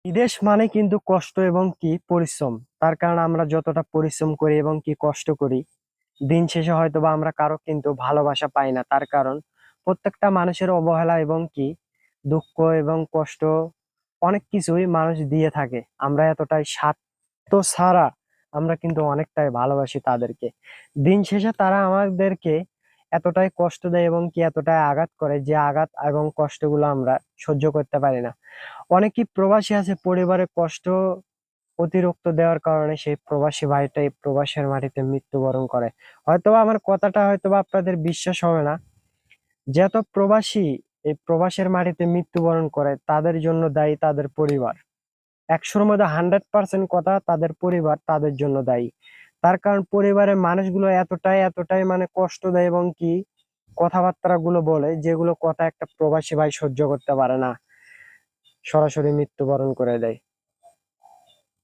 বিদেশ মানে কিন্তু কষ্ট এবং কি পরিশ্রম। তার কারণ আমরা যতটা পরিশ্রম করি এবং কি কষ্ট করি, দিন শেষে হয়তোবা আমরা কারো কিন্তু ভালোবাসা পাই না। তার কারণ প্রত্যেকটা মানুষের অবহেলা এবং কি দুঃখ এবং কষ্ট অনেক কিছুই মানুষ দিয়ে থাকে। আমরা এতটাই স্বার্থ ছাড়া আমরা কিন্তু অনেকটাই ভালোবাসি তাদেরকে। দিন শেষে তারা আমাদেরকে এতটাই কষ্ট দেয় এবং কি এতটাই আঘাত করে, যে আঘাত এবং কষ্টগুলো আমরা সহ্য করতে পারি না। অনেকই প্রবাসী আছে, পরিবারের কষ্ট অতিরিক্ত দেওয়ার কারণে সেই প্রবাসী ভাইটাই প্রবাসের মাটিতে মৃত্যুবরণ করে। হয়তোবা আমার কথাটা হয়তোবা আপনাদের বিশ্বাস হবে না, যত প্রবাসী এই প্রবাসের মাটিতে মৃত্যুবরণ করে তাদের জন্য দায়ী তাদের পরিবার। 100-র মধ্যে 100% কথা তাদের পরিবার তাদের জন্য দায়ী। তার কারণ পরিবারের মানুষগুলো এতটাই এতটাই মানে কষ্ট দেয় এবং কি কথাবার্তা গুলো বলে, যেগুলো কথা একটা প্রবাসী ভাই সহ্য করতে পারে না, সরাসরি মৃত্যুবরণ করে দেয়।